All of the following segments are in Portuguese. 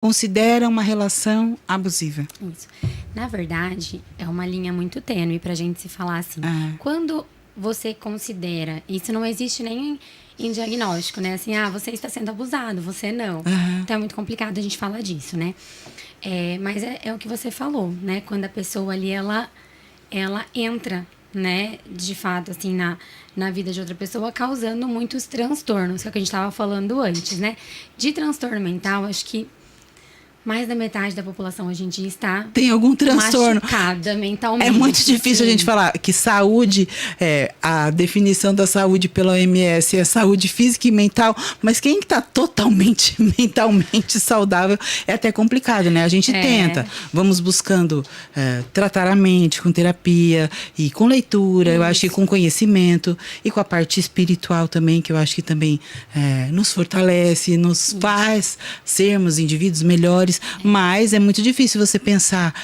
considera uma relação abusiva? Isso. Na verdade, é uma linha muito tênue pra gente se falar assim. Quando você considera, isso não existe nem em diagnóstico, né? Assim, você está sendo abusado, você não. Então é muito complicado a gente falar disso, né? Mas é o que você falou, né? Quando a pessoa ali, ela entra, né, de fato, assim, na vida de outra pessoa, causando muitos transtornos, que é o que a gente estava falando antes, né? De transtorno mental, acho que mais da metade da população hoje em dia está tem algum transtorno machucada mentalmente. É muito difícil a gente falar que saúde, a definição da saúde pela OMS é saúde física e mental, mas quem está totalmente mentalmente saudável é até complicado, né? A gente tenta, vamos buscando tratar a mente com terapia e com leitura, eu acho que com conhecimento e com a parte espiritual também, que eu acho que também nos fortalece, nos faz sermos indivíduos melhores. Mas é muito difícil você pensar,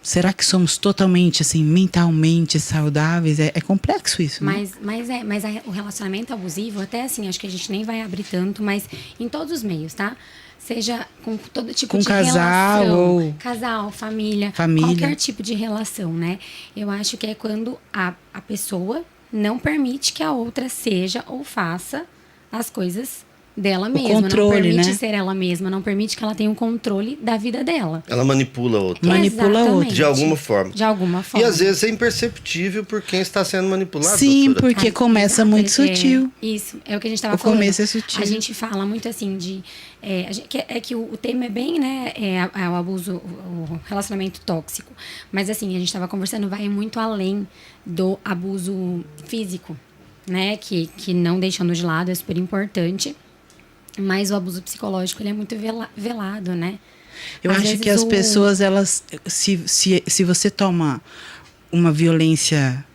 será que somos totalmente, assim, mentalmente saudáveis? É complexo isso, né? Mas o relacionamento abusivo, até assim, acho que a gente nem vai abrir tanto, mas em todos os meios, tá? Seja com todo tipo de casal, relação. Casal, família, qualquer tipo de relação, né? Eu acho que é quando a pessoa não permite que a outra seja ou faça as coisas dela mesma, não permite ser ela mesma, não permite que ela tenha um controle da vida dela. Ela manipula a outra. Manipula a outra. De alguma forma. De alguma forma. E às vezes é imperceptível por quem está sendo manipulado. Sim, doutora. porque começa muito sutil. Isso, é o que a gente estava falando. O começo é sutil. A gente fala muito assim de... que o tema é bem, né? O abuso, o relacionamento tóxico. Mas assim, a gente estava conversando, vai muito além do abuso físico, né? Que não deixando de lado, é super importante. Mas o abuso psicológico, ele é muito velado, né? Eu acho que as pessoas, elas... Se você toma uma violência...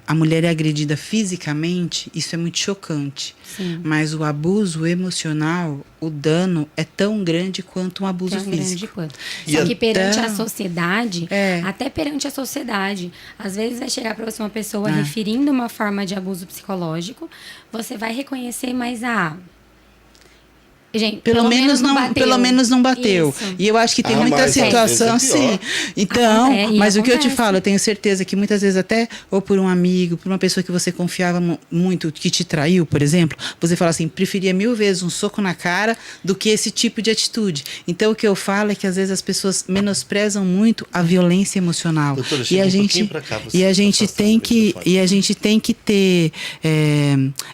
A mulher é agredida fisicamente, isso é muito chocante. Sim. Mas o abuso emocional, o dano é tão grande quanto um abuso físico. Grande quanto. Só que perante a sociedade, até perante a sociedade, às vezes vai chegar para você uma pessoa referindo uma forma de abuso psicológico, você vai reconhecer, mas gente, pelo menos não bateu. Isso. E eu acho que tem muita situação, sim. Então, mas o que eu te falo, eu tenho certeza que muitas vezes até, ou por um amigo, por uma pessoa que você confiava muito, que te traiu, por exemplo, você fala assim, preferia 1000 vezes um soco na cara do que esse tipo de atitude. Então, o que eu falo é que às vezes as pessoas menosprezam muito a violência emocional. Doutora, e a gente tem que ter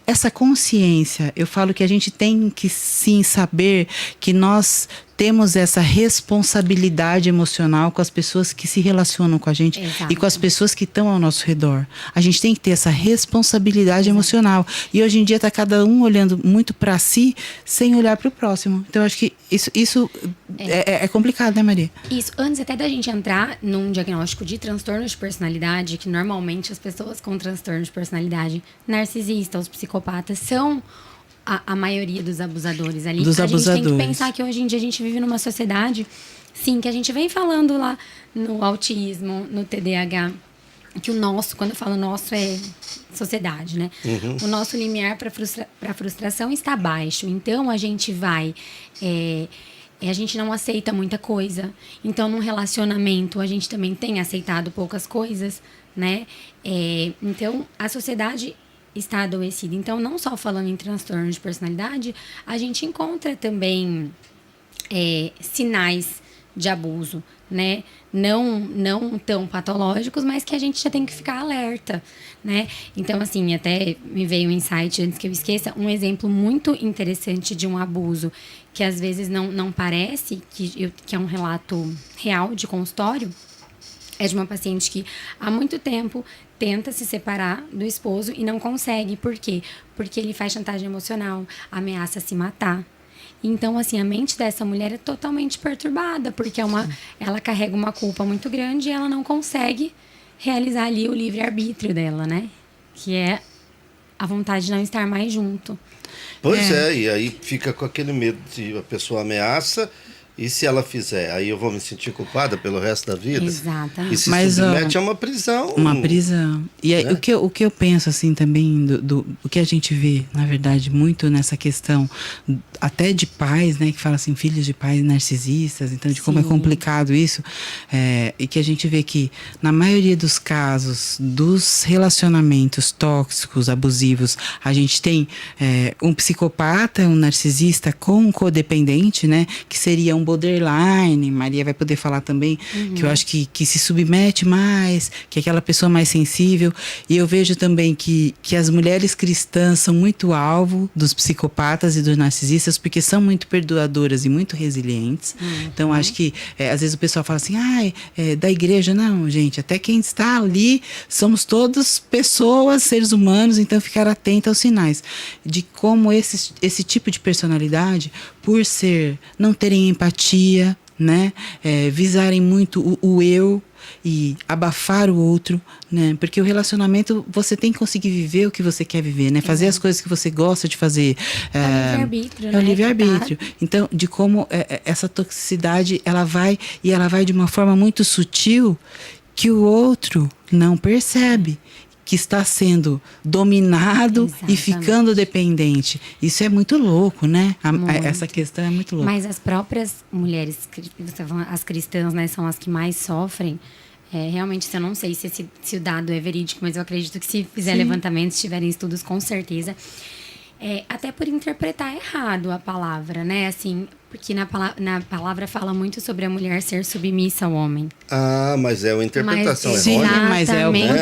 essa consciência. Eu falo que a gente tem que sim saber que nós temos essa responsabilidade emocional com as pessoas que se relacionam com a gente. Exato. E com as pessoas que estão ao nosso redor. A gente tem que ter essa responsabilidade emocional. E hoje em dia está cada um olhando muito para si sem olhar para o próximo. Então, eu acho que isso é complicado, né, Maria? Isso. Antes até da gente entrar num diagnóstico de transtorno de personalidade, que normalmente as pessoas com transtorno de personalidade narcisista, os psicopatas, são a maioria dos abusadores ali. A gente tem que pensar que hoje em dia a gente vive numa sociedade, sim, que a gente vem falando lá no autismo, no TDAH, que o nosso, quando eu falo nosso, é sociedade, né? O nosso limiar para frustração está baixo. Então, a gente vai... a gente não aceita muita coisa. Então, num relacionamento, a gente também tem aceitado poucas coisas, né? Então, a sociedade está adoecida. Então, não só falando em transtorno de personalidade, a gente encontra também sinais de abuso, né? Não tão patológicos, mas que a gente já tem que ficar alerta, né? Então, assim, até me veio um insight, antes que eu esqueça, um exemplo muito interessante de um abuso que às vezes não parece, que é um relato real de consultório, é de uma paciente que há muito tempo tenta se separar do esposo e não consegue. Por quê? Porque ele faz chantagem emocional, ameaça se matar. Então, assim, a mente dessa mulher é totalmente perturbada, porque ela carrega uma culpa muito grande e ela não consegue realizar ali o livre-arbítrio dela, né? Que é a vontade de não estar mais junto. Pois e aí fica com aquele medo de a pessoa ameaça, E se ela fizer, aí eu vou me sentir culpada pelo resto da vida? Exatamente. E se Mas, submete a uma prisão. Uma prisão. E aí, Né? o que eu penso, assim, também, o que a gente vê, na verdade, muito nessa questão, até de pais, né, que fala assim, filhos de pais narcisistas, então, de como é Sim. complicado isso, e que a gente vê que, na maioria dos casos, dos relacionamentos tóxicos, abusivos, a gente tem um psicopata, um narcisista com um codependente, né, que seria um borderline. Maria vai poder falar também, que eu acho que se submete mais, que é aquela pessoa mais sensível. E eu vejo também que as mulheres cristãs são muito alvo dos psicopatas e dos narcisistas, porque são muito perdoadoras e muito resilientes. Então, acho que, às vezes o pessoal fala assim, da igreja. Não, gente, até quem está ali, somos todos pessoas, seres humanos, então ficar atento aos sinais de como esse tipo de personalidade, por não terem empatia, né, visarem muito o eu e abafar o outro, né? Porque o relacionamento, você tem que conseguir viver o que você quer viver, né? Fazer as coisas que você gosta de fazer. É o livre-arbítrio, É o né? livre-arbítrio. Então, de como essa toxicidade, ela vai de uma forma muito sutil que o outro não percebe que está sendo dominado. Exatamente. E ficando dependente. Isso é muito louco, né? Essa questão é muito louca. Mas as próprias mulheres, as cristãs, né, são as que mais sofrem. Realmente, eu não sei se o dado é verídico, mas eu acredito que se fizer levantamentos, se tiverem estudos, com certeza. Até por interpretar errado a palavra, né? Assim, porque na palavra fala muito sobre a mulher ser submissa ao homem. Ah, mas é uma interpretação Mas, Sim, errônea. mas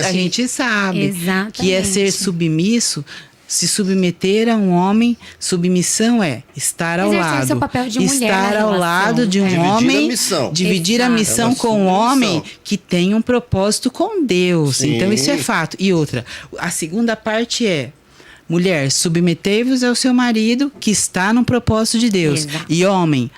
a gente sabe que é ser Exatamente. submisso. Se submeter a um homem, submissão é estar ao Exercer lado. seu papel de mulher estar na ao relação, lado de um Dividir a homem. missão. Dividir a Exato. missão É uma com um homem submissão. que tem um propósito com Deus. Sim. Então, isso é fato. E outra, a segunda parte é: mulher, submetei-vos ao seu marido que está no propósito de Deus. Exato. E homem,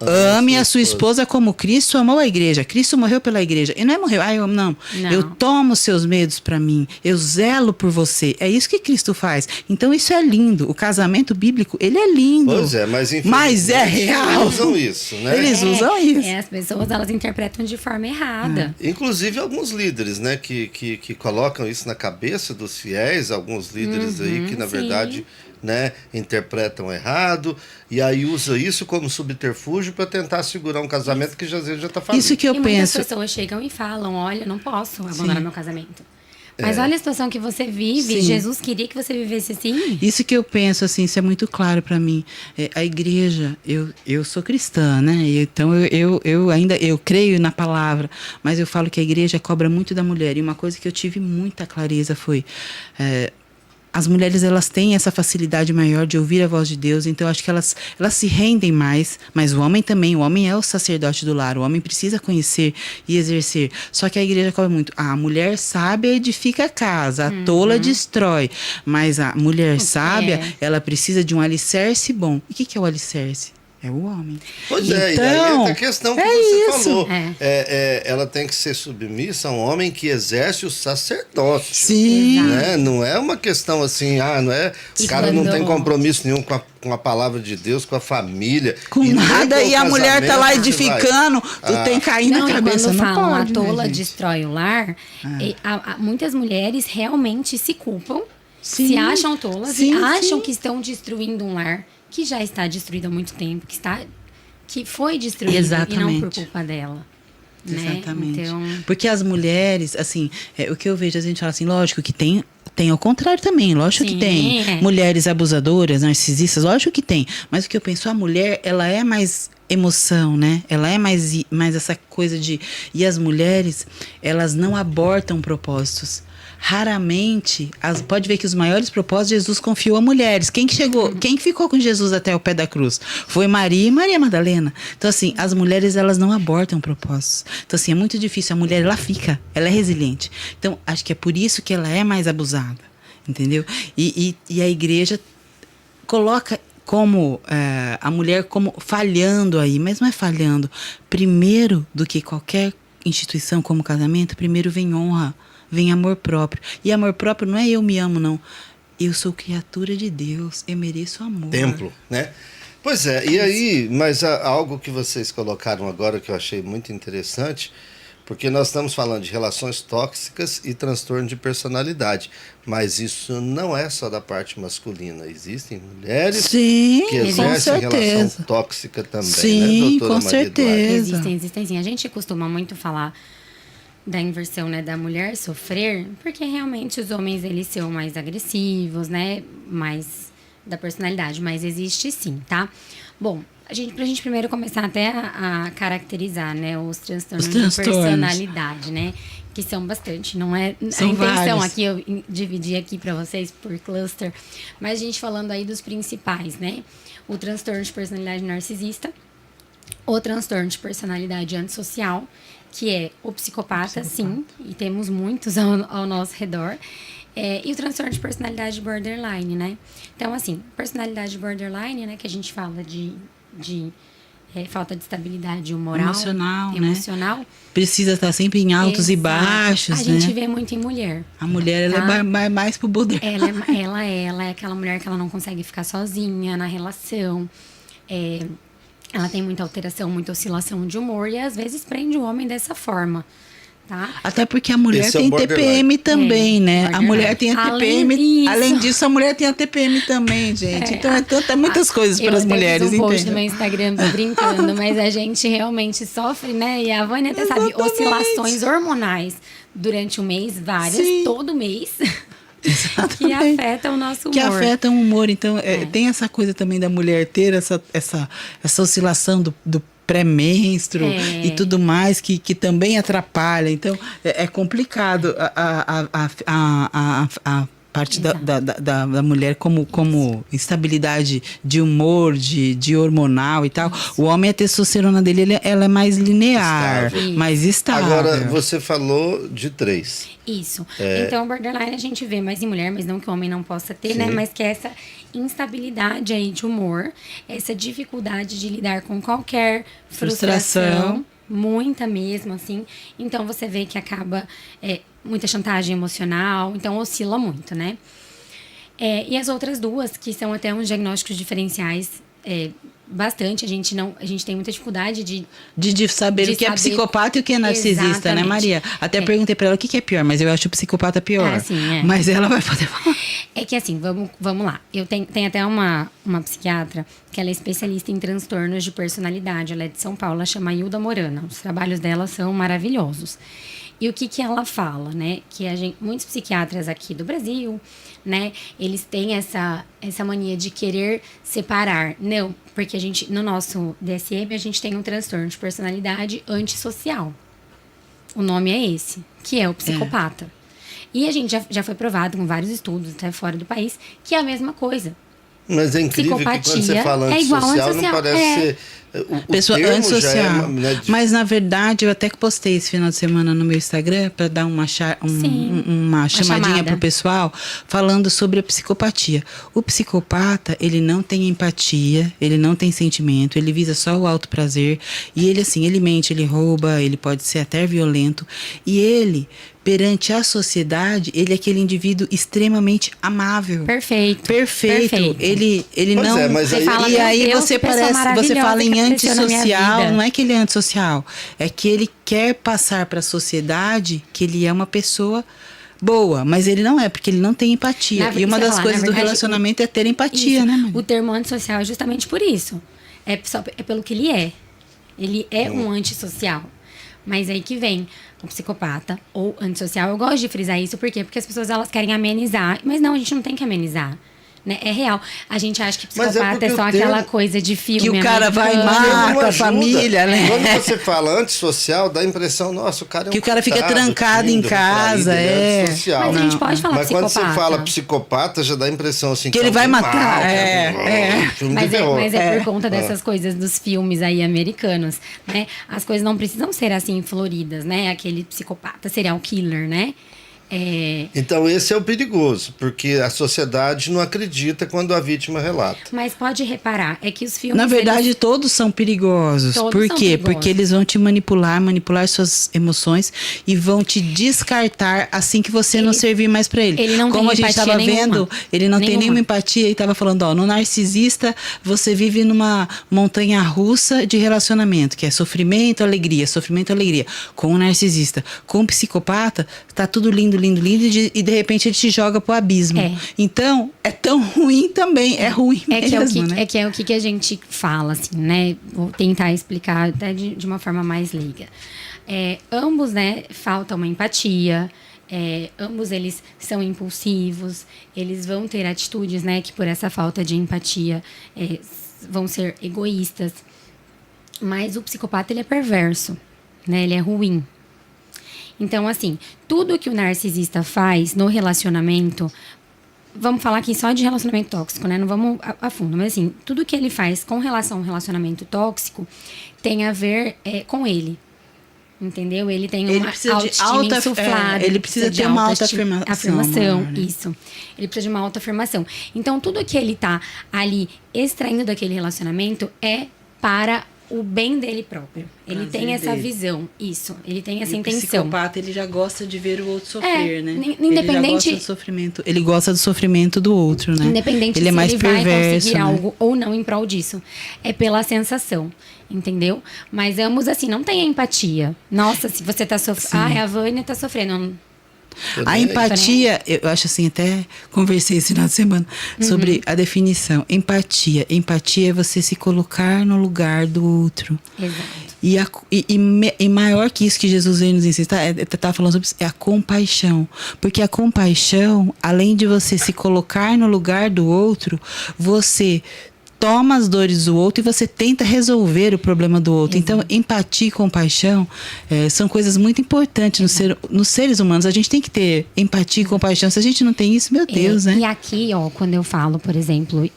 ame a sua esposa como Cristo amou a igreja. Cristo morreu pela igreja. E não é morreu, eu amo, não. Eu tomo os seus medos para mim. Eu zelo por você. É isso que Cristo faz. Então isso é lindo. O casamento bíblico, ele é lindo. Pois é, mas Mas é real. Eles usam isso, né? Eles usam isso. As pessoas, elas interpretam de forma errada. Inclusive alguns líderes, né, que colocam isso na cabeça dos fiéis, alguns líderes aí que, na sim. verdade, né, interpretam errado e aí usa isso como subterfúgio para tentar segurar um casamento que às vezes já está falido. Isso que eu E muitas penso. pessoas chegam e falam, olha, não posso abandonar Sim. meu casamento. Mas olha a situação que você vive. Sim. Jesus queria que você vivesse assim. Isso que eu penso, assim, isso é muito claro para mim. A igreja, eu sou cristã, né? Então eu ainda creio na palavra, mas eu falo que a igreja cobra muito da mulher. E uma coisa que eu tive muita clareza foi: as mulheres, elas têm essa facilidade maior de ouvir a voz de Deus, então eu acho que elas se rendem mais, mas o homem também, o homem é o sacerdote do lar, o homem precisa conhecer e exercer. Só que a igreja cobra muito: a mulher sábia edifica a casa, a tola destrói, mas a mulher sábia, ela precisa de um alicerce bom. E o que é o alicerce? É o homem. Pois é, e Então, aí entra a questão que você isso. falou. É. Ela tem que ser submissa a um homem que exerce o sacerdócio. Sim. Né? Não é uma questão assim, não é. O E cara não quando- tem compromisso nenhum com a palavra de Deus, com a família. Com nem nada, com o e a mulher tá lá casamento que vai. edificando, tu tem caindo Não, na e cabeça. quando Não falam pode, a tola né, gente? destrói o lar, muitas mulheres realmente se culpam, Sim. se acham tolas Sim, e acham sim. que estão destruindo um lar que já está destruído há muito tempo, que foi destruído e não por Exatamente. culpa dela. Né? Exatamente. Então, Porque as mulheres, assim, o que eu vejo, a gente fala assim, lógico que tem ao contrário também, lógico que Sim, tem. Mulheres abusadoras, narcisistas, lógico que tem. Mas o que eu penso, a mulher, ela é mais emoção, né? Ela é mais essa coisa de... E as mulheres, elas não abortam propósitos. Raramente, pode ver que os maiores propósitos Jesus confiou a mulheres. Quem que ficou com Jesus até o pé da cruz? Foi Maria e Maria Madalena. Então, assim, as mulheres, elas não abortam propósitos. Então, assim, é muito difícil. A mulher, ela fica, ela é resiliente. Então, acho que é por isso que ela é mais abusada, entendeu? E a igreja coloca como a mulher como falhando aí, mas não é falhando. Primeiro do que qualquer instituição como casamento, primeiro vem honra, vem amor próprio. E amor próprio não é eu me amo, não. Eu sou criatura de Deus, eu mereço amor. Templo, né? Pois é, e aí, mas algo que vocês colocaram agora que eu achei muito interessante, porque nós estamos falando de relações tóxicas e transtorno de personalidade, mas isso não é só da parte masculina, existem mulheres Sim, que com exercem relação certeza. tóxica também, Sim, né, doutora com Maria Eduarda? certeza. Existem sim. A gente costuma muito falar da inversão, né, da mulher sofrer, porque realmente os homens, eles são mais agressivos, né, mais da personalidade, mas existe sim, tá? Bom, pra gente primeiro começar até a caracterizar, né, os transtornos de personalidade, né, que são bastante, não é São a intenção vários. aqui, eu dividi aqui para vocês por cluster, mas a gente falando aí dos principais, né, o transtorno de personalidade narcisista, o transtorno de personalidade antissocial, que é o psicopata, sim, e temos muitos ao nosso redor. E o transtorno de personalidade borderline, né? Então, assim, personalidade borderline, né, que a gente fala de falta de estabilidade moral, emocional. Precisa estar sempre em altos e Exato. baixos, A né? gente vê muito em mulher. A mulher, ela Tá? vai mais pro borderline. Ela é aquela mulher que ela não consegue ficar sozinha na relação. Ela tem muita alteração, muita oscilação de humor e às vezes prende o homem dessa forma, tá? Até porque a mulher Esse é o tem borderline. TPM também, né? A borderline. mulher tem a TPM. Isso. Além disso, a mulher tem a TPM também, gente. Então é muitas coisas para as mulheres, Eu até fiz um post no entende? meu Instagram brincando, mas a gente realmente sofre, né? E a Vânia até sabe, Exatamente. oscilações hormonais durante o mês, várias, Sim. todo mês, que Exatamente. afetam o nosso humor. Que afetam o humor. Então, tem essa coisa também da mulher ter essa oscilação do pré-menstro e tudo mais que também atrapalha. Então, é complicado a parte da mulher como instabilidade de humor, de hormonal e tal. O homem, a testosterona dele, ela é mais linear, Estável. mais estável. Agora, você falou de 3. Isso. Então, borderline a gente vê mais em mulher, mas não que o homem não possa ter, né? Mas que essa instabilidade aí de humor, essa dificuldade de lidar com qualquer frustração, muita mesmo, assim. Então, você vê que acaba muita chantagem emocional, então oscila muito, né? E as outras duas, que são até uns diagnósticos diferenciais, bastante, a gente tem muita dificuldade de saber o que é psicopata e o que é narcisista, Exatamente. né, Maria? Até perguntei pra ela o que é pior, mas eu acho o psicopata pior. Sim, Mas ela vai poder falar. É que assim, vamos lá. Eu tenho até uma psiquiatra que ela é especialista em transtornos de personalidade. Ela é de São Paulo, ela chama Hilda Morana. Os trabalhos dela são maravilhosos. E o que ela fala, né? Que muitos psiquiatras aqui do Brasil, né? Eles têm essa mania de querer separar. Não, porque no nosso DSM, a gente tem um transtorno de personalidade antissocial. O nome é esse, que é o psicopata. E a gente já foi provado com vários estudos, até fora do país, que é a mesma coisa. Mas é incrível que quando você fala é igual antissocial, não antissocial, parece ser... O Pessoa termo antissocial. já é né, Mas, na verdade, eu até postei esse final de semana no meu Instagram para dar uma chamadinha chamada pro pessoal, falando sobre a psicopatia. O psicopata, ele não tem empatia, ele não tem sentimento, ele visa só o alto prazer. E ele, assim, ele mente, ele rouba, ele pode ser até violento. E ele, perante a sociedade, ele é aquele indivíduo extremamente amável. Perfeito. Ele Pois não... mas aí- fala, E meu aí Deus, você que pessoa fala em maravilhosa que apareceu na minha antissocial, vida. não é que ele é antissocial, é que ele quer passar para a sociedade que ele é uma pessoa boa, mas ele não é, porque ele não tem empatia. E uma das coisas do relacionamento é ter empatia, isso, né, mãe? O termo antissocial é justamente por isso. É pelo que ele é. Ele é um antissocial. Mas aí que vem o psicopata ou antissocial. Eu gosto de frisar isso, por quê? Porque as pessoas elas querem amenizar, mas não, a gente não tem que amenizar. Né? É real. A gente acha que psicopata é só aquela coisa de filme. Que o cara vai e americano. mata a família, né? Quando você fala antissocial, dá a impressão, nossa, o cara é um Que o cara fica coitado, trancado em tímido, casa, retraído, ele é. antissocial. Mas a gente pode falar Mas quando psicopata. você fala psicopata, já dá a impressão assim Que ele vai alguém matar, filme de terror. Mas é por conta dessas coisas dos filmes aí americanos, né? As coisas não precisam ser assim floridas, né? Aquele psicopata serial killer, né? Então esse é o perigoso, porque a sociedade não acredita quando a vítima relata. Mas pode reparar, é que os filmes... Na verdade, todos são perigosos. Todos Por são quê? perigosos. Porque eles vão te manipular suas emoções e vão te descartar assim que você não servir mais pra ele. Ele não Como tem a gente empatia estava nenhuma. vendo, ele não tem nenhuma empatia e estava falando, ó, no narcisista você vive numa montanha russa de relacionamento, que é sofrimento, alegria, sofrimento, alegria. Com o narcisista, com o psicopata, tá tudo lindo, lindo, lindo e de repente ele te joga pro abismo. Então, é tão ruim também, é ruim mesmo, né? É o que a gente fala, assim, né? Vou tentar explicar até de uma forma mais leiga. Ambos, né, falta uma empatia, ambos eles são impulsivos, eles vão ter atitudes, né, que por essa falta de empatia vão ser egoístas. Mas o psicopata, ele é perverso, né? Ele é ruim. Então, assim, tudo que o narcisista faz no relacionamento... Vamos falar aqui só de relacionamento tóxico, né? Não vamos a fundo. Mas, assim, tudo que ele faz com relação ao relacionamento tóxico tem a ver com ele. Entendeu? Ele tem uma autoestima insuflada. Ele precisa ter uma afirmação. Né? Isso. Ele precisa de uma autoafirmação. Então, tudo que ele tá ali extraindo daquele relacionamento é para o bem dele próprio. Ele tem essa visão, isso. Ele tem essa intenção. O psicopata, ele já gosta de ver o outro sofrer, né? Independente... Ele já gosta do sofrimento. Ele gosta do sofrimento do outro, né? Independente ele é mais ele perverso, vai conseguir né? algo ou não em prol disso. É pela sensação, entendeu? Mas ambos, assim, não tem empatia. Nossa, se você tá sofrendo... a Vânia tá sofrendo... A empatia, eu acho assim, até conversei esse final de semana sobre a definição. Empatia. Empatia é você se colocar no lugar do outro. Exato. E maior que isso que Jesus veio nos ensinar, tá falando sobre isso, é a compaixão. Porque a compaixão, além de você se colocar no lugar do outro, você toma as dores do outro e você tenta resolver o problema do outro. Então, empatia e compaixão são coisas muito importantes nos seres humanos. A gente tem que ter empatia e compaixão. Se a gente não tem isso, meu Deus, né? E aqui, ó, quando eu falo, por exemplo,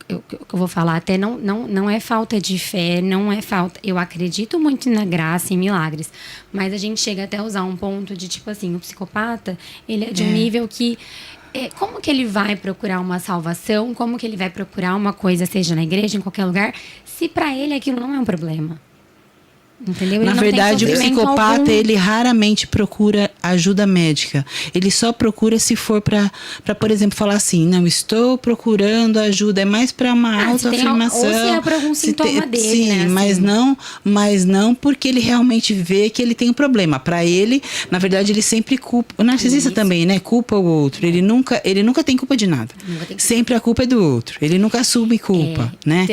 eu vou falar até não é falta de fé, não é falta... Eu acredito muito na graça e milagres, mas a gente chega até a usar um ponto de, tipo assim, o psicopata, ele é de um nível que... como que ele vai procurar uma salvação? Como que ele vai procurar uma coisa, seja na igreja, em qualquer lugar, se para ele aquilo não é um problema? Entendeu? Ele Na verdade, o psicopata, ele raramente procura ajuda médica. Ele só procura se for para, por exemplo, falar assim, não, estou procurando ajuda. É mais para uma autoafirmação. Ou se é para algum sintoma dele, sim, né? Assim. Mas não porque ele realmente vê que ele tem um problema. Para ele, na verdade, ele sempre culpa. O narcisista também, né? Culpa o outro. Ele nunca tem culpa de nada. Sempre a culpa é do outro. Ele nunca assume culpa, né?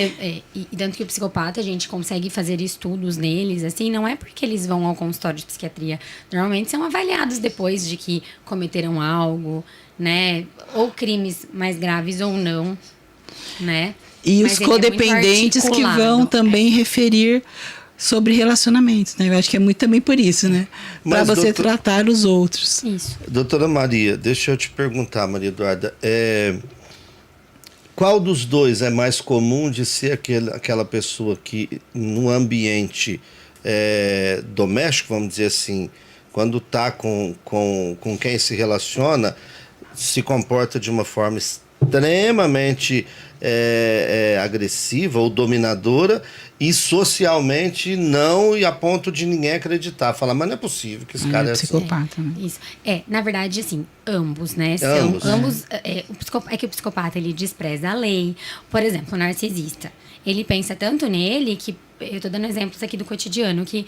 E tanto que o psicopata, a gente consegue fazer estudos neles, assim, não é porque eles vão ao consultório de psiquiatria. Normalmente são avaliados depois de que cometeram algo, né? Ou crimes mais graves ou não, né? E os codependentes que vão também referir sobre relacionamentos, né? Eu acho que é muito também por isso, né? Para você tratar os outros. Isso. Doutora Maria, deixa eu te perguntar, Maria Eduarda, qual dos dois é mais comum de ser aquela pessoa que no ambiente doméstico, vamos dizer assim, quando está com quem se relaciona, se comporta de uma forma extremamente agressiva ou dominadora e socialmente não, e a ponto de ninguém acreditar. Falar, mas não é possível que esse cara é psicopata, assim. né? Isso. Na verdade, assim, ambos, né? Ambos. Que o psicopata, ele despreza a lei. Por exemplo, o narcisista. Ele pensa tanto nele que... Eu tô dando exemplos aqui do cotidiano, que...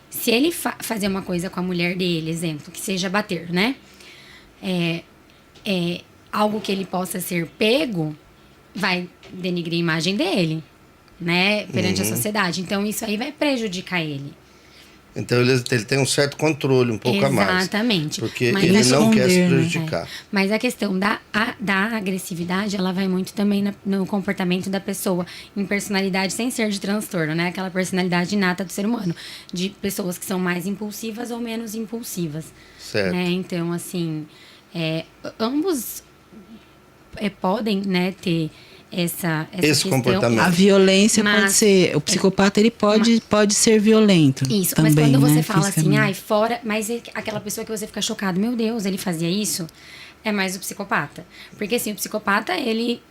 se ele fazer uma coisa com a mulher dele, exemplo, que seja bater, né? Algo que ele possa ser pego, vai denigrir a imagem dele, né? Perante a sociedade. Então, isso aí vai prejudicar ele. Então, ele tem um certo controle, um pouco a mais. Exatamente. Porque ele não quer se prejudicar. Mas a questão da agressividade, ela vai muito também no comportamento da pessoa, em personalidade, sem ser de transtorno, né? Aquela personalidade inata do ser humano. De pessoas que são mais impulsivas ou menos impulsivas. Certo. Né? Então, assim, ambos podem, né, ter essa Esse questão. comportamento. A violência pode ser... O psicopata, ele pode ser violento. Isso, também, mas quando você né, fala assim, fisicamente. fora... Mas aquela pessoa que você fica chocado, meu Deus, ele fazia isso, é mais o psicopata. Porque assim, o psicopata, ele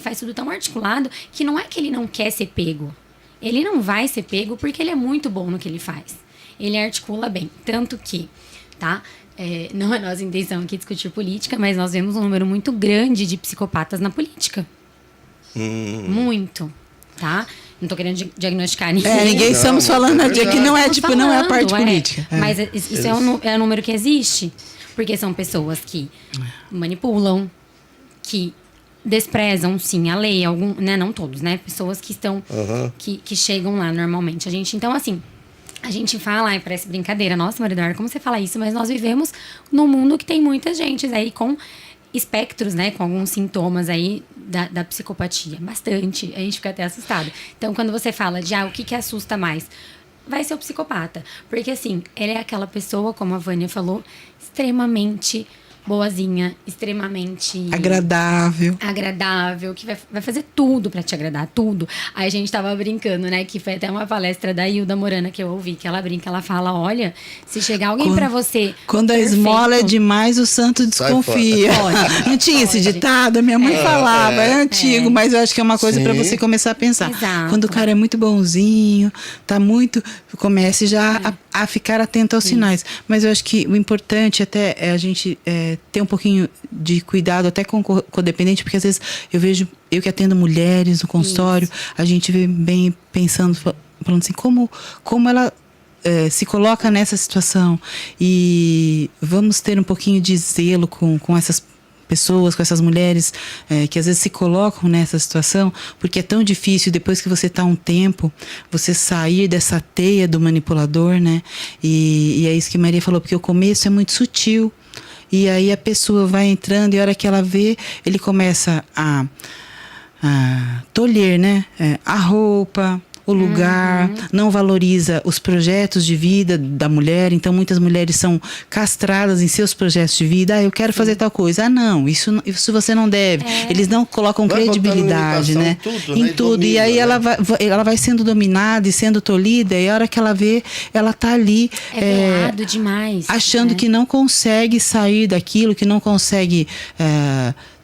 faz tudo tão articulado que não é que ele não quer ser pego. Ele não vai ser pego porque ele é muito bom no que ele faz. Ele articula bem. Tanto que, tá? Não é nossa intenção aqui discutir política, mas nós vemos um número muito grande de psicopatas na política. Muito, tá? Não tô querendo diagnosticar ninguém. Ninguém estamos falando aqui que não é a parte política. Mas isso é um número que existe. Porque são pessoas que manipulam, que desprezam, sim, a lei. Né? Não todos, né? Pessoas que estão... Que chegam lá normalmente. Então, assim... A gente fala, parece brincadeira. Nossa, Maria Eduarda, como você fala isso? Mas nós vivemos num mundo que tem muita gente aí com espectros, né? Com alguns sintomas aí da psicopatia. Bastante. A gente fica até assustado. Então, quando você fala de o que assusta mais? Vai ser o psicopata. Porque, assim, ele é aquela pessoa, como a Vânia falou, extremamente boazinha, extremamente... Agradável, que vai fazer tudo pra te agradar, tudo. Aí a gente tava brincando, né? Que foi até uma palestra da Hilda Morana que eu ouvi, que ela brinca, ela fala, olha, se chegar alguém pra você... Quando a esmola é demais, o santo desconfia. Não tinha esse ditado? A minha mãe falava, é antigo, mas eu acho que é uma coisa pra você começar a pensar. Exato. Quando o cara é muito bonzinho, comece já a ficar atento aos sinais. Mas eu acho que o importante até é a gente ter um pouquinho de cuidado até com o codependente, porque às vezes eu que atendo mulheres no consultório, a gente vê bem pensando, falando assim, como ela se coloca nessa situação. E vamos ter um pouquinho de zelo com essas pessoas, com essas mulheres que às vezes se colocam nessa situação, porque é tão difícil, depois que você está um tempo, você sair dessa teia do manipulador, né? E é isso que Maria falou, porque o começo é muito sutil, e aí a pessoa vai entrando e a hora que ela vê, ele começa a tolher, né? A roupa, o lugar, não valoriza os projetos de vida da mulher. Então muitas mulheres são castradas em seus projetos de vida. Eu quero fazer tal coisa. Não, isso você não deve. Eles não colocam credibilidade, né? Em tudo. E aí ela vai sendo dominada e sendo tolhida, e a hora que ela vê, ela tá ali velado demais, achando que não consegue sair daquilo, que não consegue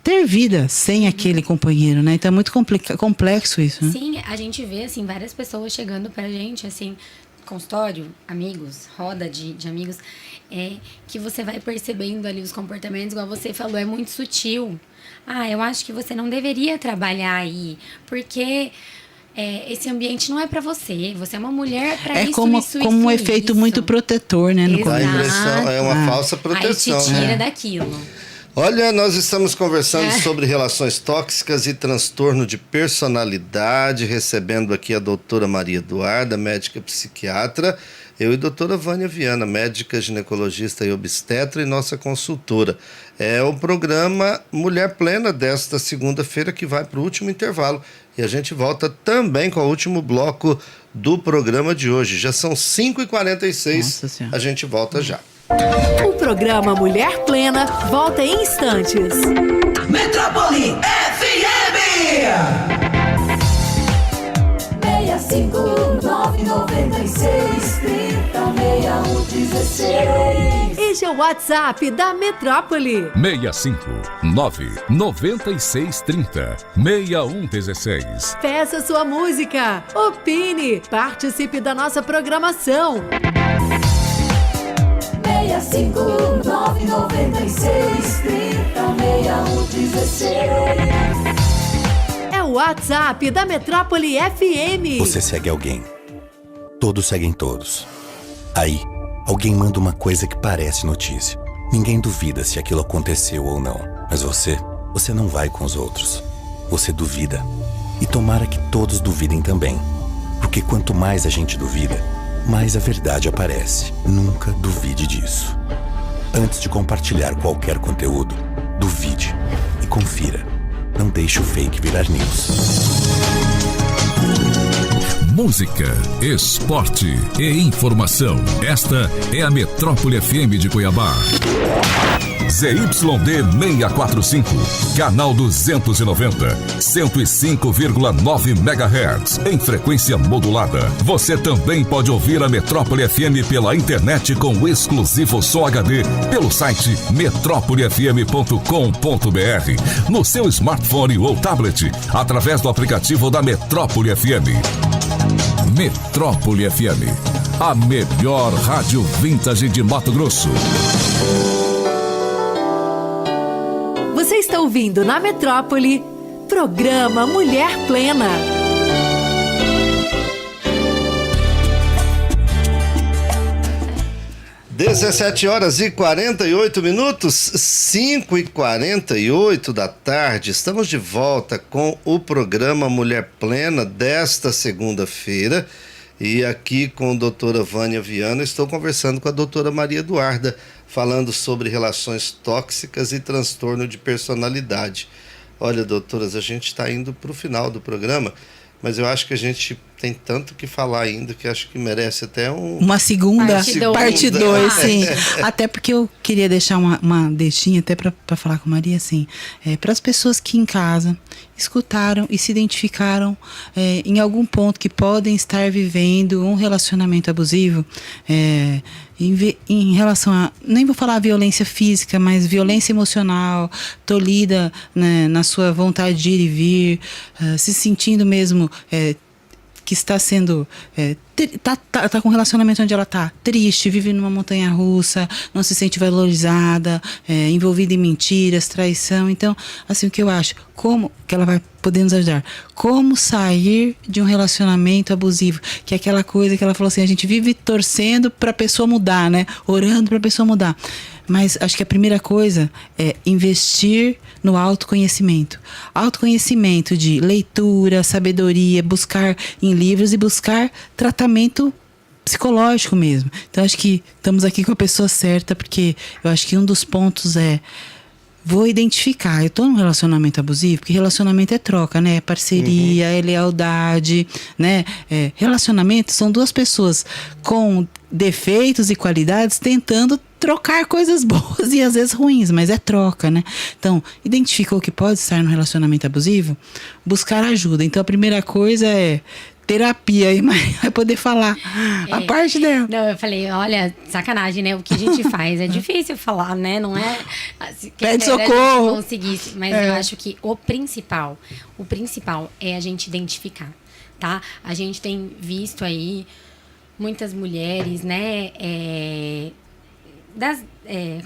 ter vida sem aquele companheiro, né? Então é muito complexo isso, né? Sim, a gente vê, assim, várias pessoas chegando pra gente, assim, consultório, amigos, roda de amigos, que você vai percebendo ali os comportamentos, igual você falou, é muito sutil. Eu acho que você não deveria trabalhar aí, porque... esse ambiente não é pra você. Você é uma mulher pra isso, como um efeito isso. muito protetor, né? No começo. A impressão é uma falsa proteção. Aí te tira daquilo. Olha, nós estamos conversando sobre relações tóxicas e transtorno de personalidade, recebendo aqui a doutora Maria Eduarda, médica psiquiatra, eu e a doutora Vânia Viana, médica ginecologista e obstetra e nossa consultora. É o programa Mulher Plena desta segunda-feira que vai para o último intervalo. E a gente volta também com o último bloco do programa de hoje. Já são 5h46, a gente volta já. O programa Mulher Plena volta em instantes. Metrópole FM 65996306116. Este é o WhatsApp da Metrópole. 65996306116. Peça sua música, opine, participe da nossa programação. 65996306116. É o WhatsApp da Metrópole FM. Você segue alguém. Todos seguem todos. Aí, alguém manda uma coisa que parece notícia. Ninguém duvida se aquilo aconteceu ou não. Mas você não vai com os outros. Você duvida. E tomara que todos duvidem também. Porque quanto mais a gente duvida, mais a verdade aparece. Nunca duvide disso. Antes de compartilhar qualquer conteúdo, duvide e confira. Não deixe o fake virar news. Música, esporte e informação. Esta é a Metrópole FM de Cuiabá. ZYD 645, canal 290, 105,9 MHz, em frequência modulada. Você também pode ouvir a Metrópole FM pela internet com exclusivo som HD pelo site metrópolefm.com.br, no seu smartphone ou tablet, através do aplicativo da Metrópole FM. Metrópole FM, a melhor rádio vintage de Mato Grosso. Você está ouvindo na Metrópole, programa Mulher Plena. (17h48), 5h48 da tarde. Estamos de volta com o programa Mulher Plena desta segunda-feira. E aqui com a doutora Vânia Viana, estou conversando com a doutora Maria Eduarda, falando sobre relações tóxicas e transtorno de personalidade. Olha, doutoras, a gente está indo para o final do programa, mas eu acho que a gente tem tanto que falar ainda que acho que merece até uma segunda parte 2, sim. Até porque eu queria deixar uma deixinha até para falar com a Maria, assim, para as pessoas que em casa escutaram e se identificaram em algum ponto que podem estar vivendo um relacionamento abusivo, em relação a, nem vou falar violência física, mas violência emocional, tolhida, né, na sua vontade de ir e vir, se sentindo mesmo que está sendo tá com um relacionamento onde ela tá triste, vive numa montanha russa, não se sente valorizada, envolvida em mentiras, traição. Então, assim, o que eu acho, como que ela vai poder nos ajudar? Como sair de um relacionamento abusivo? Que é aquela coisa que ela falou assim, a gente vive torcendo pra pessoa mudar, né? Orando pra pessoa mudar. Mas acho que a primeira coisa é investir no autoconhecimento. Autoconhecimento de leitura, sabedoria, buscar em livros e buscar tratamento psicológico mesmo. Então acho que estamos aqui com a pessoa certa, porque eu acho que um dos pontos vou identificar, eu tô num relacionamento abusivo, porque relacionamento é troca, né? É parceria, é lealdade, né? Relacionamento são duas pessoas com defeitos e qualidades tentando trocar coisas boas e às vezes ruins, mas é troca, né? Então, identificou que pode estar no relacionamento abusivo, buscar ajuda. Então, a primeira coisa é terapia, aí vai poder falar a parte dela. Não, eu falei, olha, sacanagem, né? O que a gente faz é difícil falar, né? Não é... Pede socorro. A gente conseguisse, mas eu acho que o principal é a gente identificar, tá? A gente tem visto aí muitas mulheres, né?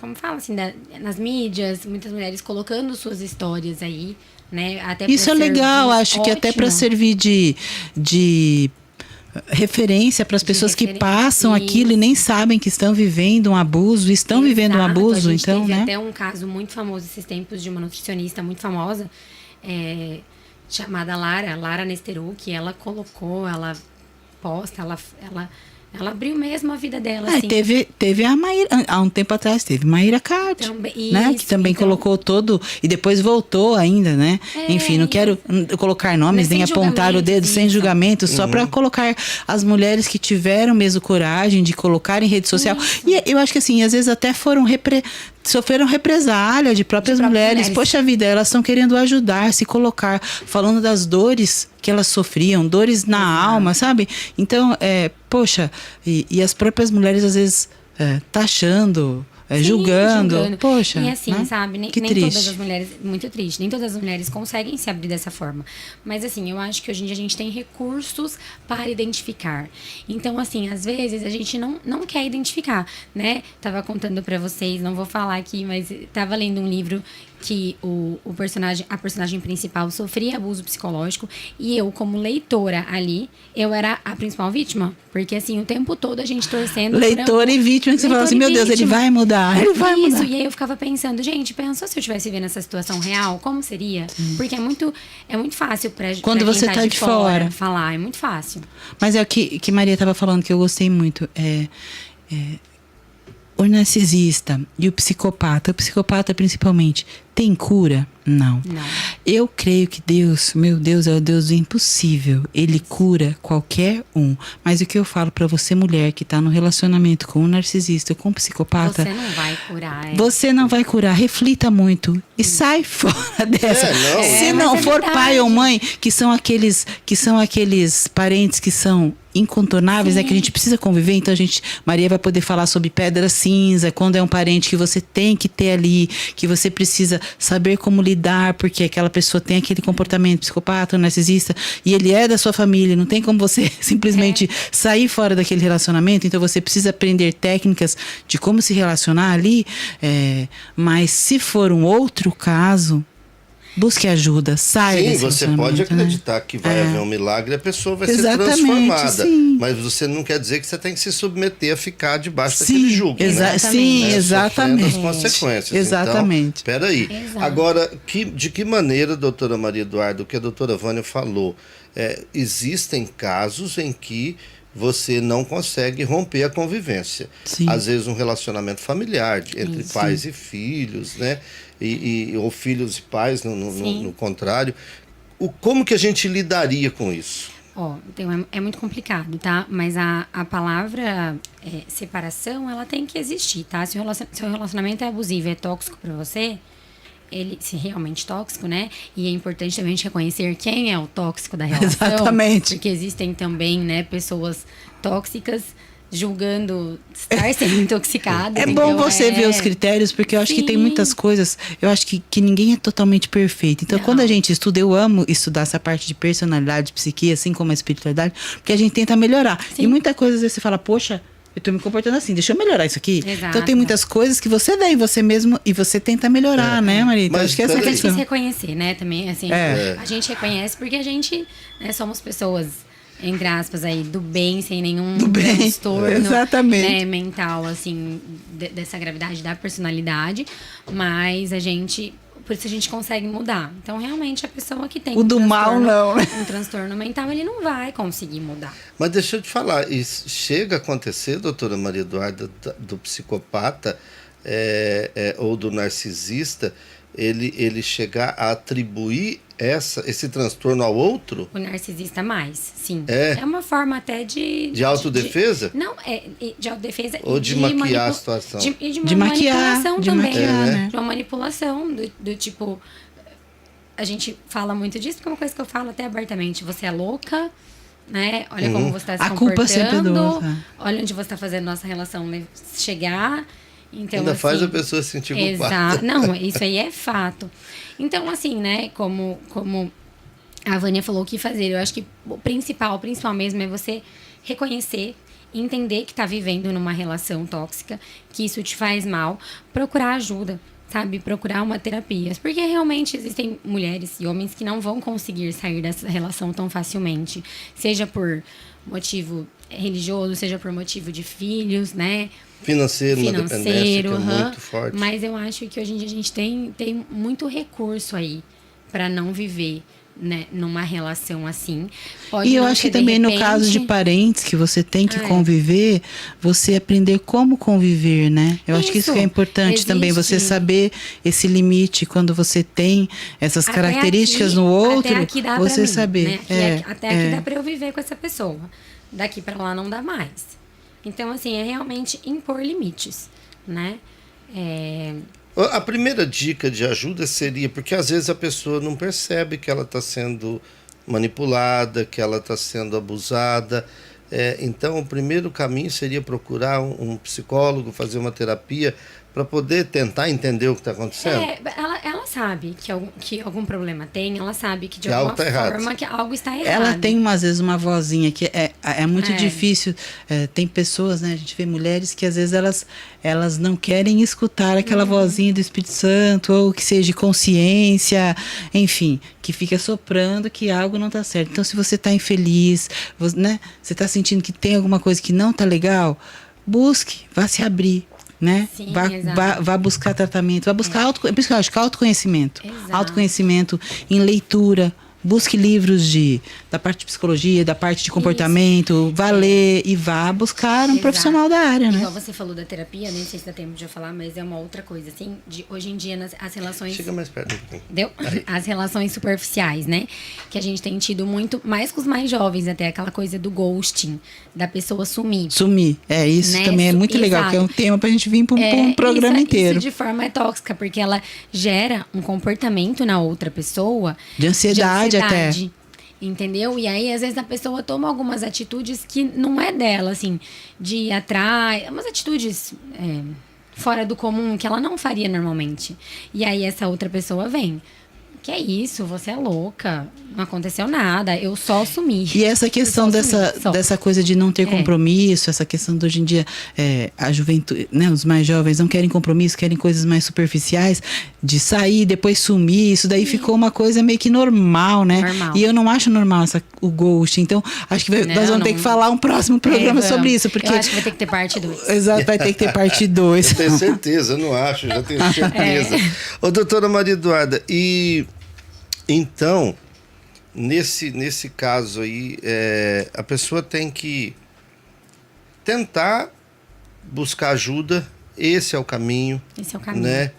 Como fala assim, nas mídias, muitas mulheres colocando suas histórias aí, né? Até isso é legal, acho que até para servir de referência para as pessoas que passam aquilo e nem sabem que estão vivendo um abuso, vivendo um abuso, então, teve né? Até um caso muito famoso esses tempos de uma nutricionista muito famosa, chamada Lara Nesteru, que ela colocou, ela posta, ela abriu mesmo a vida dela, assim. Teve a Maíra, há um tempo atrás, teve Maíra Card, né? Que também colocou todo, e depois voltou ainda, né? Enfim, não quero colocar nomes, nem apontar o dedo, sem julgamento, só para colocar as mulheres que tiveram mesmo coragem de colocar em rede social. E eu acho que assim, às vezes até sofreram represália de próprias mulheres. Poxa vida, elas estão querendo ajudar, se colocar, falando das dores que elas sofriam, dores na alma, sabe? Então, poxa, e as próprias mulheres às vezes taxando, julgando. Poxa, e assim, né? sabe? Nem todas as mulheres, muito triste, nem todas as mulheres conseguem se abrir dessa forma. Mas assim, eu acho que hoje em dia a gente tem recursos para identificar. Então, assim, às vezes a gente não quer identificar, né? Tava contando pra vocês, não vou falar aqui, mas tava lendo um livro que a personagem principal sofria abuso psicológico e eu, como leitora ali, eu era a principal vítima. Porque, assim, o tempo todo a gente torcendo... Leitora e vítima, que você fala assim, meu Deus, ele vai mudar, ele vai mudar. E aí eu ficava pensando, gente, pensou se eu estivesse vivendo essa situação real, como seria? Porque é muito fácil pra quando pra você quem tá de fora falar, é muito fácil. Mas é o que Maria estava falando, que eu gostei muito. o narcisista e o psicopata principalmente, tem cura? Não. Eu creio que Deus, meu Deus, é o Deus do impossível. Ele cura qualquer um. Mas o que eu falo pra você, mulher, que tá no relacionamento com um narcisista ou com um psicopata... Você não vai curar. Você não vai curar. Reflita muito e sai fora dessa. Não. Se mas não é for verdade. pai ou mãe, que são aqueles parentes que são incontornáveis, né, que a gente precisa conviver. Então Maria vai poder falar sobre pedra cinza, quando é um parente que você tem que ter ali, que você precisa saber como lidar, porque aquela pessoa tem aquele comportamento psicopata, narcisista, e ele é da sua família, não tem como você simplesmente sair fora daquele relacionamento. Então você precisa aprender técnicas de como se relacionar ali, mas se for um outro caso, busque ajuda, saia Sim, desse você relacionamento, pode acreditar que vai haver um milagre, a pessoa vai ser Exatamente, transformada. sim. Mas você não quer dizer que você tem que se submeter a ficar debaixo daquele jugo, né? Sim, Né? exatamente. Sofrendo as consequências. Exatamente. Então, peraí. Exato. Agora, de que maneira, doutora Maria Eduarda, o que a doutora Vânia falou, existem casos em que você não consegue romper a convivência. Sim. Às vezes um relacionamento familiar entre pais e filhos, né? Ou filhos e pais, no contrário. Como que a gente lidaria com isso? Então é muito complicado, tá? Mas a palavra separação, ela tem que existir, tá? Se o seu relacionamento é abusivo, é tóxico pra você, se realmente tóxico, né? E é importante também a gente reconhecer quem é o tóxico da relação. Exatamente. Porque existem também, né, pessoas tóxicas julgando estar sendo intoxicada. É bom você ver os critérios, porque eu acho que tem muitas coisas, eu acho que ninguém é totalmente perfeito. Então, quando a gente estuda, eu amo estudar essa parte de personalidade, de psique, assim como a espiritualidade, porque a gente tenta melhorar. Sim. E muita coisa, às vezes, você fala, poxa, eu tô me comportando assim, deixa eu melhorar isso aqui. Exato. Então, tem muitas coisas que você vê em você mesmo e você tenta melhorar, né, Maria? Então, Mas acho que essa Mas é peraí. difícil reconhecer, né? Também, assim, É. a gente reconhece porque a gente, né, somos pessoas, entre aspas, aí, do bem, sem nenhum bem, transtorno exatamente. né, mental, assim, dessa gravidade da personalidade. Mas por isso a gente consegue mudar. Então, realmente, a pessoa que tem O do mal, não, né? um transtorno mental, ele não vai conseguir mudar. Mas deixa eu te falar, isso chega a acontecer, doutora Maria Eduarda, do psicopata ou do narcisista, ele chegar a atribuir esse transtorno ao outro? O narcisista mais, sim. É? É uma forma até de... De autodefesa? Não, de autodefesa. Ou e de maquiar a situação? E de uma De maquiar, manipulação de também. maquiar, né? De uma manipulação, do tipo... A gente fala muito disso, porque é uma coisa que eu falo até abertamente. Você é louca, né? Olha como você está se A comportando. culpa sempre é do outro. Olha onde você está fazendo nossa relação chegar. Então, Ainda assim, faz a pessoa se sentir culpada. Exato. Não, isso aí é fato. Então, assim, né, como a Vânia falou, o que fazer? Eu acho que o principal mesmo é você reconhecer, entender que está vivendo numa relação tóxica, que isso te faz mal, procurar ajuda, sabe? Procurar uma terapia. Porque realmente existem mulheres e homens que não vão conseguir sair dessa relação tão facilmente. Seja por motivo religioso, seja por motivo de filhos, né? Financeiro, uma dependência que é muito forte. Mas eu acho que hoje em dia a gente tem muito recurso aí para não viver, né, numa relação assim. Pode E eu não acho ser que também no repente. caso de parentes que você tem que conviver, você aprender como conviver, né? Eu acho que isso que é importante também, você Existe. saber esse limite quando você tem essas Até características aqui- no outro, até aqui dá você pra mim, saber. né? Até aqui dá pra eu viver com essa pessoa. Daqui pra lá não dá mais. Então, assim, é realmente impor limites, né? A primeira dica de ajuda seria, porque às vezes a pessoa não percebe que ela está sendo manipulada, que ela está sendo abusada. Então, o primeiro caminho seria procurar um psicólogo, fazer uma terapia, para poder tentar entender o que está acontecendo. Ela sabe que algum problema tem, ela sabe que de Que alguma algo tá errado. forma que algo está errado. Ela tem, às vezes, uma vozinha que é muito difícil. Tem pessoas, né? A gente vê mulheres que, às vezes, elas não querem escutar aquela vozinha do Espírito Santo, ou que seja de consciência, enfim, que fica soprando que algo não está certo. Então, se você está infeliz, né? Você está sentindo que tem alguma coisa que não está legal, busque, vá se abrir. Né? Sim, Vá buscar tratamento, vá buscar por isso que eu acho que autoconhecimento. Exato. Autoconhecimento em leitura. busque livros da parte de psicologia, da parte de comportamento, vá ler e vá buscar um Exato. profissional da área, né? Igual você falou da terapia, nem sei se dá tempo de eu falar, mas é uma outra coisa, assim, hoje em dia as relações... Chega mais perto. Entendeu? As relações superficiais, né? Que a gente tem tido muito, mais com os mais jovens até, aquela coisa do ghosting, da pessoa sumir. Sumir. Isso Né? também é muito legal, Exato. que é um tema pra gente vir pra um programa inteiro. Isso de forma tóxica, porque ela gera um comportamento na outra pessoa. De ansiedade até. Entendeu? E aí, às vezes, a pessoa toma algumas atitudes que não é dela, assim, de ir atrás, umas atitudes fora do comum que ela não faria normalmente. E aí, essa outra pessoa vem. Que é isso? Você é louca. Não aconteceu nada. Eu só assumi. E essa questão dessa coisa de não ter compromisso, essa questão de hoje em dia, a juventude, né, os mais jovens não querem compromisso, querem coisas mais superficiais, de sair, depois sumir, isso daí ficou uma coisa meio que normal, né? Normal. E eu não acho normal o ghost. Então, acho que nós vamos ter que falar um próximo programa sobre isso. Porque eu acho que vai ter que ter parte 2. Exato, vai ter que ter parte 2. Eu tenho certeza, eu não acho, já tenho certeza. Ô, doutora Maria Eduarda, então, nesse caso aí, a pessoa tem que tentar buscar ajuda, esse é o caminho. Esse é o caminho. Né?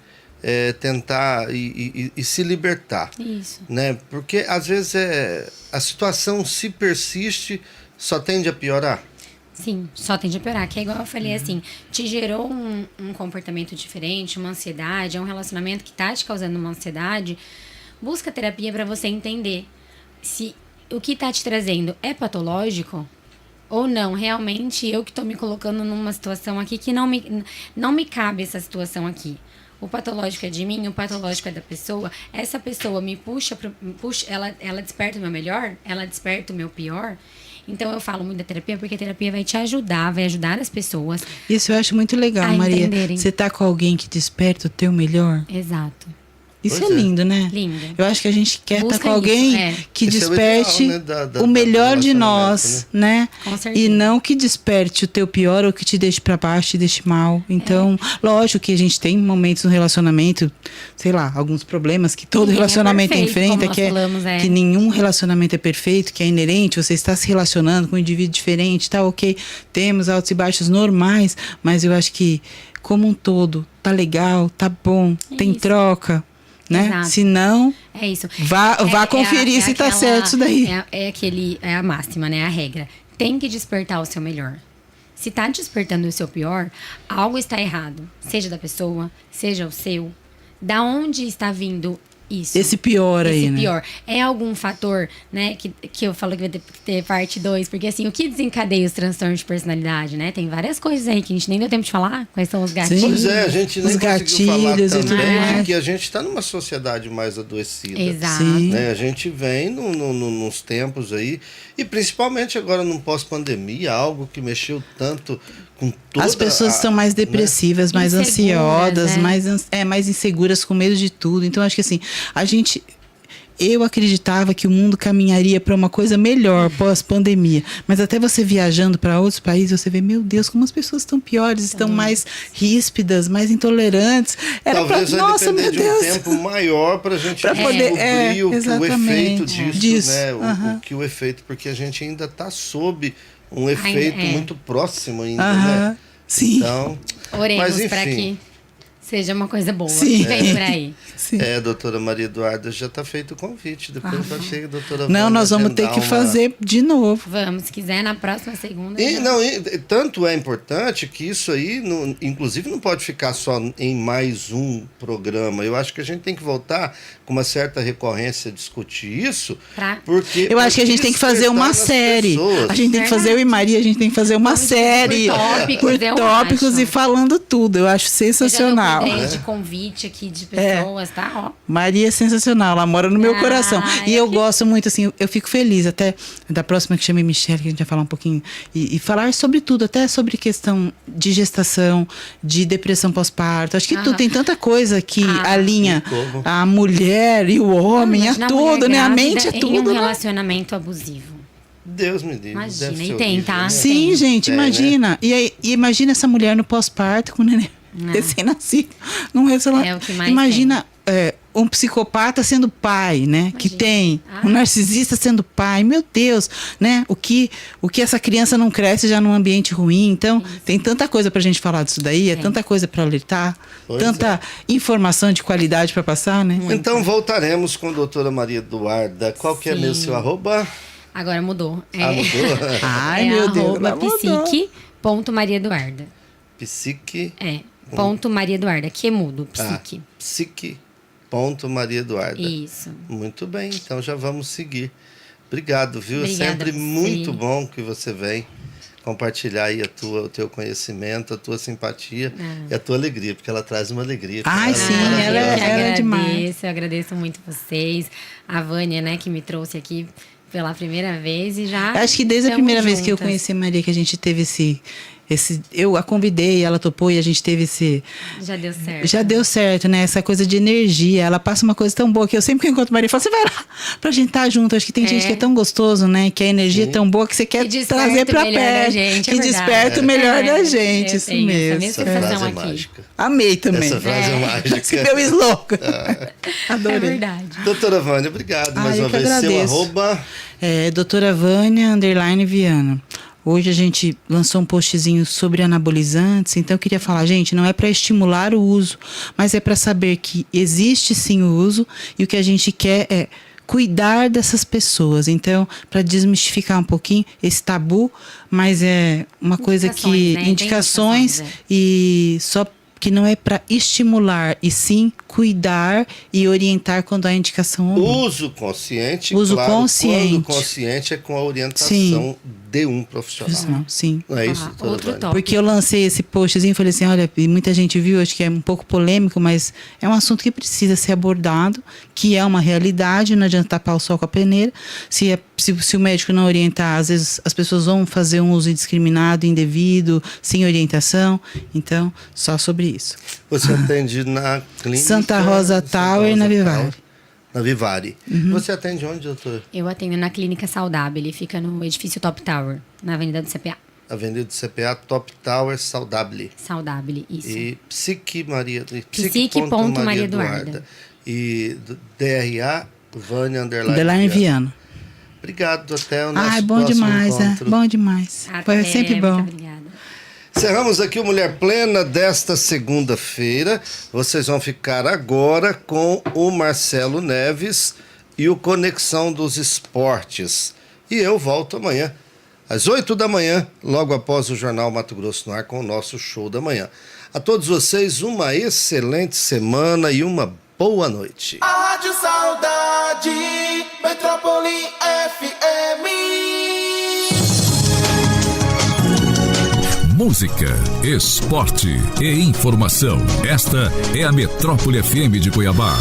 Tentar e se libertar. Isso. Né? Porque, às vezes, a situação, se persiste, só tende a piorar. Sim, só tende a piorar. Que é igual eu falei, assim, te gerou um comportamento diferente, uma ansiedade, é um relacionamento que tá te causando uma ansiedade. Busca terapia para você entender se o que tá te trazendo é patológico ou não. Realmente, eu que tô me colocando numa situação aqui que não me cabe essa situação aqui. O patológico é de mim, o patológico é da pessoa. Essa pessoa me puxa, ela desperta o meu melhor, ela desperta o meu pior. Então, eu falo muito da terapia, porque a terapia vai te ajudar, vai ajudar as pessoas. Isso eu acho muito legal, a Maria. entenderem. Você tá com alguém que desperta o teu melhor. Exato. Isso Pois é lindo, né? Lindo. Eu acho que a gente quer estar Busca com alguém isso, que Esse é o desperte ideal, né, o melhor do de nós, né? Com certeza. E não que desperte o teu pior ou que te deixe pra baixo, te deixe mal. Então, lógico que a gente tem momentos no relacionamento, sei lá, alguns problemas que todo Ninguém é relacionamento perfeito, enfrenta, como nós falamos, que nenhum relacionamento é perfeito, que é inerente, você está se relacionando com um indivíduo diferente, tá ok, temos altos e baixos normais, mas eu acho que como um todo, tá legal, tá bom, tem Isso. troca. Né? Exato. Se não, É isso. vá conferir se tá certo isso daí. É a máxima, né? A regra. Tem que despertar o seu melhor. Se tá despertando o seu pior, algo está errado. Seja da pessoa, seja o seu. Da onde está vindo isso? Esse pior aí, Esse né? pior. É algum fator, né? Que eu falo que vai ter parte 2. Porque, assim, o que desencadeia os transtornos de personalidade, né? Tem várias coisas aí que a gente nem deu tempo de falar. Quais são os gatilhos? Pois é, a gente nem Os conseguiu falar gatilhos e tudo também mais. que a gente está numa sociedade mais adoecida. Exato. Sim. Né? A gente vem nos tempos aí, e principalmente agora no pós-pandemia, algo que mexeu tanto com toda As pessoas estão mais né? depressivas, mais Inseguras, ansiosas, né? mais inseguras, com medo de tudo. Então, acho que assim, eu acreditava que o mundo caminharia para uma coisa melhor pós-pandemia. Mas até você viajando para outros países, você vê, meu Deus, como as pessoas estão piores, estão mais ríspidas, mais intolerantes. Talvez vai nossa, depender meu de um Deus. tempo maior para a gente Pra poder- descobrir o efeito exatamente. disso, né? Aham. O efeito, porque a gente ainda está sob um efeito muito próximo ainda, Aham. né? Sim. Então, Oremos mas para enfim. que seja uma coisa boa. Sim. Vem por aí. Sim. Doutora Maria Eduarda, já está feito o convite. Depois eu achei que a doutora Não, vai nós vamos ter agendar que fazer de novo. Vamos, se quiser, na próxima segunda. E, já- não, tanto é importante que isso aí, inclusive, não pode ficar só em mais um programa. Eu acho que a gente tem que voltar com uma certa recorrência a discutir isso, Pra- porque Eu acho que a gente tem que fazer uma despertar nas série. pessoas. A gente tem que fazer, eu e Maria, a gente tem que fazer uma Vamos série. por tópicos, por eu tópicos acho. e falando tudo. Eu acho Eu já sensacional. dou ideia de convite aqui de pessoas, tá? Ó. Maria é sensacional, ela mora no meu Ah, coração. E é eu que- gosto muito, assim, eu fico feliz até da próxima que chamei Michelle, que a gente vai falar um pouquinho, e falar sobre tudo, até sobre questão de gestação, de depressão pós-parto. Acho que tudo, tem tanta coisa que alinha Como? a mulher e o homem, Imagina a tudo, mulher né? A grávida mente é em tudo, um né? relacionamento abusivo. Deus me livre. Imagina, deve e ser tem, horrível, tá? né? Sim, Tem. gente, É, né? imagina. E imagina essa mulher no pós-parto com o neném recém-nascido. Num É o que mais imagina um psicopata sendo pai, né? Que tem um narcisista sendo pai. Meu Deus, né? O que essa criança não cresce já num ambiente ruim. Então, tem tanta coisa pra gente falar disso daí, tanta coisa pra alertar, tanta informação de qualidade pra passar, né? Então voltaremos com a doutora Maria Eduarda. Qual que é meu seu arroba? Agora mudou. Mudou? Ai, meu Deus. psique.mariaeduarda. Psique. Ponto Maria Eduarda, que é mudo, psique. Psique.Maria Eduarda. Isso. Muito bem, então já vamos seguir. Obrigado, viu? Obrigada Sempre a você. muito bom que você vem compartilhar aí o teu conhecimento, a tua simpatia e a tua alegria, porque ela traz uma alegria. Ai, sim, ela é demais. Eu agradeço muito vocês. A Vânia, né, que me trouxe aqui pela primeira vez e já. Acho que desde a primeira vez que eu conheci a Maria, que a gente teve eu a convidei, ela topou e a gente teve Já deu certo. Já deu certo, né? Essa coisa de energia. Ela passa uma coisa tão boa que eu sempre que encontro a Maria, eu falo, você vai lá pra gente estar junto. Acho que tem gente que é tão gostoso, né? Que a energia é tão boa que você quer trazer pra perto. Que desperta o melhor da gente. Isso mesmo. Essa frase é mágica. Amei também. Essa frase é mágica. Esse meu slogan. Adorei. É verdade. Doutora Vânia, obrigado mais uma vez. Seu arroba? Doutora Vânia, _Viana. Hoje a gente lançou um postzinho sobre anabolizantes, então eu queria falar, gente, não é para estimular o uso, mas é para saber que existe sim o uso e o que a gente quer é cuidar dessas pessoas. Então, para desmistificar um pouquinho esse tabu, mas é uma coisa que indicações e só que não é para estimular, e sim cuidar e orientar quando há indicação ou não. Uso consciente. Uso claro, consciente. Quando consciente é com a orientação de um profissional. Sim. Não é isso, Outro tópico. Porque eu lancei esse postzinho e falei assim, olha, e muita gente viu, acho que é um pouco polêmico, mas é um assunto que precisa ser abordado, que é uma realidade, não adianta tapar o sol com a peneira. Se o médico não orientar, às vezes as pessoas vão fazer um uso indiscriminado, indevido, sem orientação. Então, só sobre isso. Você atende na clínica Santa Rosa Tower, na Vivari. Na Vivari. Você atende onde, doutor? Eu atendo na Clínica Saudável, ele fica no edifício Top Tower, na Avenida do CPA. Avenida do CPA, Top Tower, Saudável. Saudável, isso. E Psique.Maria Eduarda. E DRA, Vânia Viana. Obrigado, até o nosso bom próximo demais, encontro. Bom demais. Foi sempre bom. Muito obrigada. Encerramos aqui o Mulher Plena desta segunda-feira. Vocês vão ficar agora com o Marcelo Neves e o Conexão dos Esportes. E eu volto amanhã, às 8 da manhã, logo após o Jornal Mato Grosso no Ar, com o nosso Show da Manhã. A todos vocês, uma excelente semana e uma boa noite. A Rádio Saudade, Metrópole FM. Música, esporte e informação. Esta é a Metrópole FM de Cuiabá.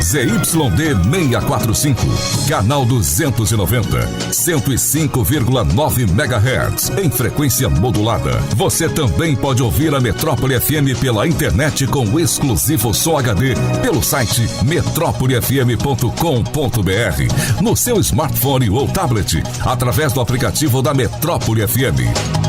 ZYD 645, canal 290, 105,9 MHz, em frequência modulada. Você também pode ouvir a Metrópole FM pela internet com exclusivo som HD pelo site metrópolefm.com.br, no seu smartphone ou tablet, através do aplicativo da Metrópole FM.